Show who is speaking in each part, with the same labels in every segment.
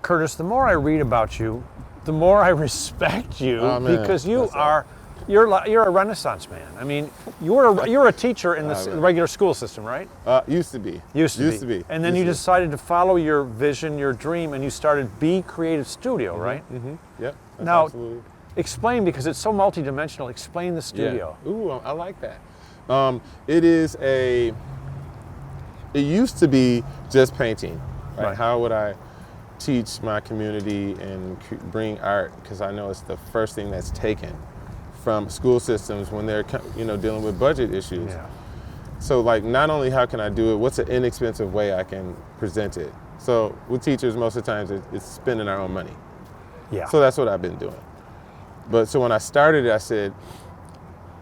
Speaker 1: Curtis, the more I read about you, the more I respect you, because you're a Renaissance man. I mean, you're a teacher in the regular school system, right?
Speaker 2: Used to be.
Speaker 1: Used to be. And then you decided to follow your vision, your dream, and you started Be Creative Studio, right?
Speaker 2: Mm-hmm. Yep.
Speaker 1: Now,
Speaker 2: absolutely.
Speaker 1: Explain, because it's so multidimensional. Explain the studio.
Speaker 2: Yeah. Ooh, I like that. It used to be just painting. Right? How would I teach my community and bring art? Because I know it's the first thing that's taken from school systems when they're dealing with budget issues.
Speaker 1: Yeah.
Speaker 2: So like, not only how can I do it, what's an inexpensive way I can present it? So with teachers, most of the times it's spending our own money.
Speaker 1: Yeah.
Speaker 2: So that's what I've been doing. But so when I started it, I said,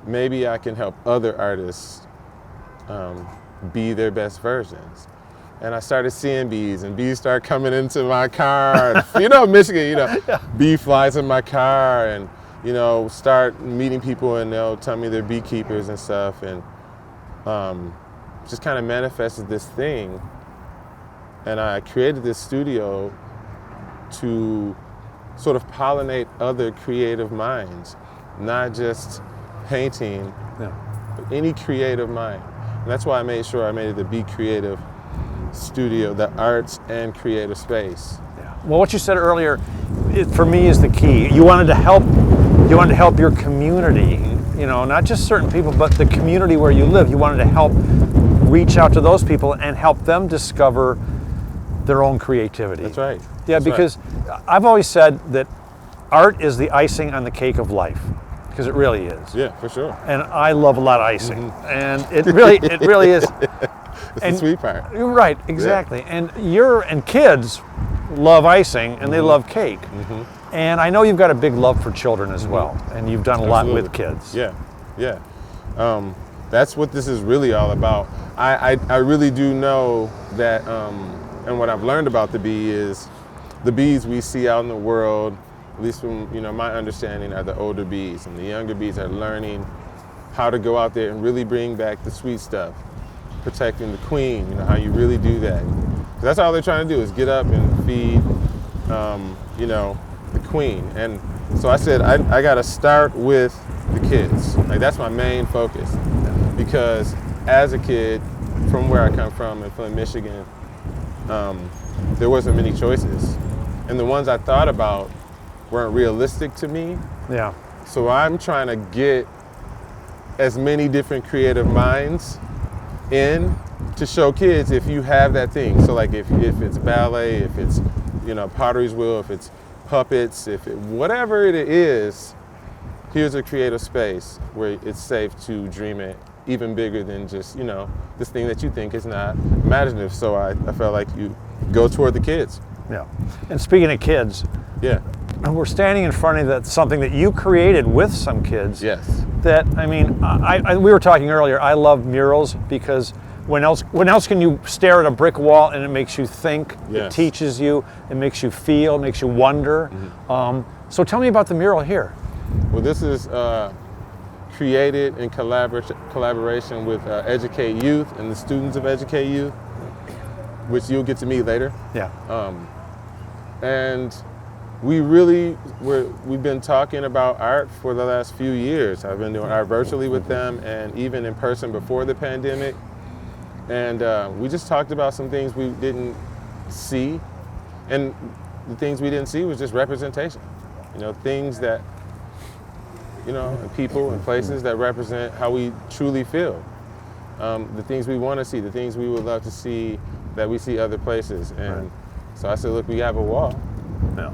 Speaker 2: maybe I can help other artists be their best versions. And I started seeing bees, and bees start coming into my car. And, Michigan,
Speaker 1: Yeah.
Speaker 2: Bee flies in my car, and, start meeting people, and they'll tell me they're beekeepers and stuff. And just kind of manifested this thing. And I created this studio to sort of pollinate other creative minds, not just painting, but any creative mind. And that's why I made sure I made it the Be Creative Studio, the arts and creative space.
Speaker 1: Yeah. Well, what you said earlier, for me, is the key. You wanted to help your community, not just certain people, but the community where you live. You wanted to help reach out to those people and help them discover their own creativity.
Speaker 2: That's right.
Speaker 1: Yeah, because I've always said that art is the icing on the cake of life, because it really is.
Speaker 2: Yeah, for sure.
Speaker 1: And I love a lot of icing, and it really is.
Speaker 2: It's the sweet part.
Speaker 1: Right, exactly. Yeah. And kids love icing, and they love cake. And I know you've got a big love for children as well, and you've done a lot with kids.
Speaker 2: Yeah. That's what this is really all about. I really do know that, and what I've learned about the bee is the bees we see out in the world, at least from my understanding, are the older bees, and the younger bees are learning how to go out there and really bring back the sweet stuff, protecting the queen. How you really do that. 'Cause that's all they're trying to do is get up and feed, the queen. And so I said I got to start with the kids. Like, that's my main focus, because as a kid, from where I come from in Flint, Michigan, there wasn't many choices, and the ones I thought about weren't realistic to me.
Speaker 1: Yeah.
Speaker 2: So I'm trying to get as many different creative minds in to show kids if you have that thing. So like if it's ballet, if it's pottery's wheel, if it's puppets, whatever it is, here's a creative space where it's safe to dream it even bigger than just this thing that you think is not imaginative. So I felt like you go toward the kids.
Speaker 1: Yeah. And speaking of kids,
Speaker 2: yeah,
Speaker 1: we're standing in front of something that you created with some kids.
Speaker 2: Yes.
Speaker 1: That, we were talking earlier, I love murals, because when else can you stare at a brick wall and it makes you think,
Speaker 2: yes.
Speaker 1: It teaches you, it makes you feel, it makes you wonder. So tell me about the mural here.
Speaker 2: Well, this is created in collaboration with Educate Youth and the students of Educate Youth, which you'll get to meet later.
Speaker 1: Yeah.
Speaker 2: And we've been talking about art for the last few years. I've been doing art virtually with them, and even in person before the pandemic. And we just talked about some things we didn't see, and the things we didn't see was just representation. Things that, people and places that represent how we truly feel. The things we want to see, the things we would love to see that we see other places. And so I said, look, we have a wall.
Speaker 1: Yeah.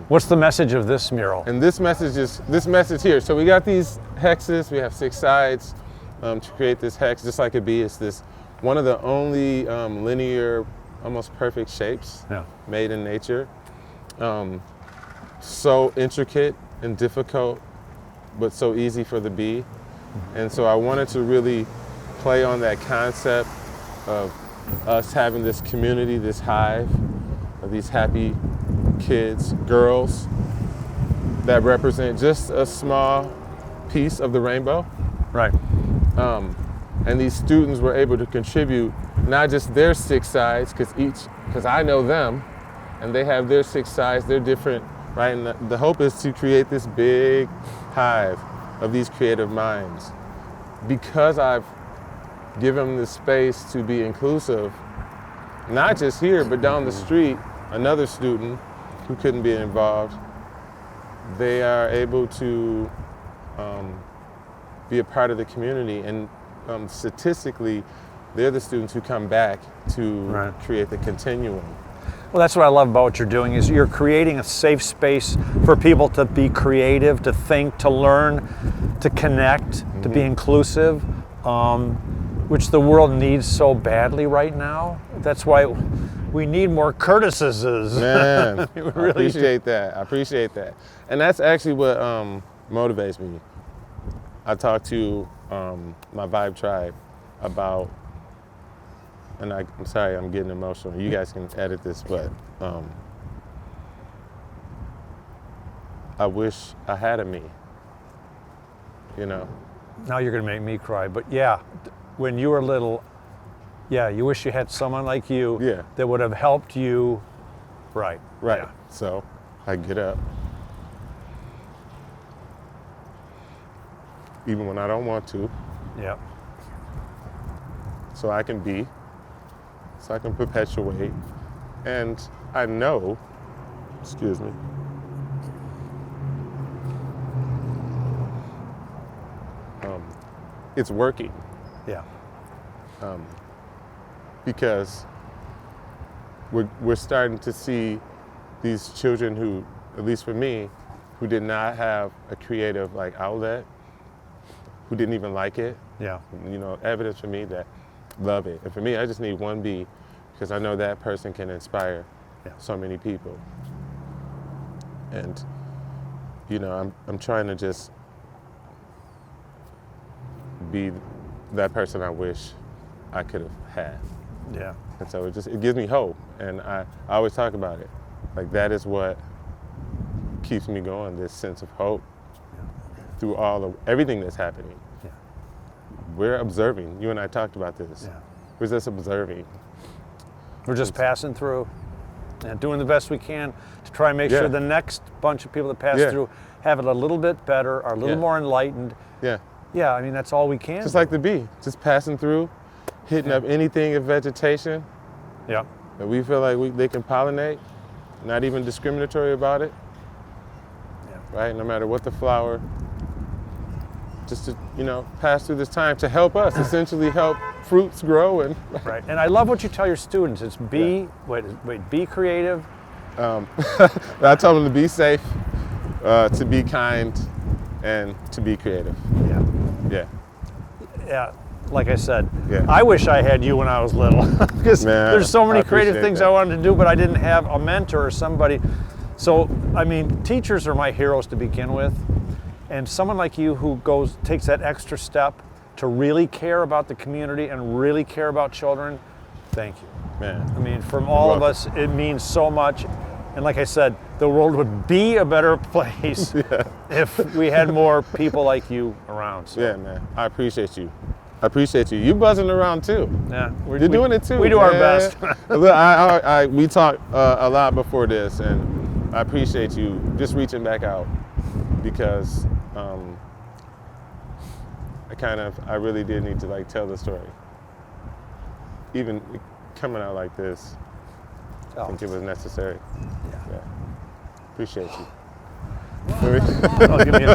Speaker 1: What's the message of this mural?
Speaker 2: And this message here. So we got these hexes. We have 6 sides to create this hex, just like a bee. It's this one of the only linear, almost perfect shapes made in nature. So intricate and difficult, but so easy for the bee. And so I wanted to really play on that concept of us having this community, this hive of these happy kids, girls, that represent just a small piece of the rainbow.
Speaker 1: Right.
Speaker 2: And these students were able to contribute not just their 6 sides, because I know them, and they have their 6 sides, they're different, right? And the hope is to create this big hive of these creative minds. Because I've given them the space to be inclusive, not just here, but down the street, another student who couldn't be involved, they are able to be a part of the community, and statistically, they're the students who come back to create the continuum.
Speaker 1: Well, that's what I love about what you're doing, is you're creating a safe space for people to be creative, to think, to learn, to connect, to be inclusive, which the world needs so badly right now. That's why we need more Curtises.
Speaker 2: Man,
Speaker 1: really
Speaker 2: I appreciate that. I appreciate that. And that's actually what motivates me. I talked to my Vibe tribe about, and I'm sorry, I'm getting emotional. You guys can edit this, but I wish I had a me, you know?
Speaker 1: Now you're gonna make me cry, but yeah, when you were little, yeah, you wish you had someone like you that would have helped you. Right.
Speaker 2: Right.
Speaker 1: Yeah.
Speaker 2: So I get up, even when I don't want to,
Speaker 1: Yeah.
Speaker 2: so I can be, so I can perpetuate. And I know, excuse me, it's working.
Speaker 1: Yeah.
Speaker 2: Because we're starting to see these children who, at least for me, who did not have a creative outlet, who didn't even like it.
Speaker 1: Yeah.
Speaker 2: You know, evidence for me that love it. And for me, I just need one B, because I know that person can inspire so many people. And you know, I'm trying to just be that person I wish I could have had.
Speaker 1: Yeah.
Speaker 2: And so it gives me hope, and I always talk about it. Like, that is what keeps me going, this sense of hope through everything that's happening.
Speaker 1: Yeah.
Speaker 2: We're observing. You and I talked about this.
Speaker 1: Yeah.
Speaker 2: We're just observing.
Speaker 1: We're just passing through and doing the best we can to try and make sure the next bunch of people that pass through have it a little bit better, are a little more enlightened.
Speaker 2: Yeah.
Speaker 1: Yeah, I mean, that's all we can.
Speaker 2: Just like the bee, just passing through, hitting up anything of vegetation
Speaker 1: Yeah.
Speaker 2: that we feel like they can pollinate, not even discriminatory about it.
Speaker 1: Yeah.
Speaker 2: Right? No matter what the flower, just to, you know, pass through this time to help us, essentially help fruits grow. And
Speaker 1: Right. And I love what you tell your students. It's be creative.
Speaker 2: I tell them to be safe, to be kind, and to be creative.
Speaker 1: Yeah.
Speaker 2: Yeah.
Speaker 1: Yeah. Like I said,
Speaker 2: Yeah.
Speaker 1: I wish I had you when I was little, because there's so many creative things I wanted to do, but I didn't have a mentor or somebody. So, I mean, teachers are my heroes to begin with. And someone like you who takes that extra step to really care about the community and really care about children, thank you.
Speaker 2: Man.
Speaker 1: I mean, from all of us, it means so much. And like I said, the world would be a better place if we had more people like you around. So.
Speaker 2: Yeah, man. I appreciate you. I appreciate you. You buzzing around too.
Speaker 1: Yeah,
Speaker 2: You're doing it too.
Speaker 1: We do our best.
Speaker 2: Look, we talked a lot before this, and I appreciate you just reaching back out, because I really did need to tell the story. Even coming out like this, I think it was necessary. Yeah. Appreciate you.
Speaker 1: I'll give you a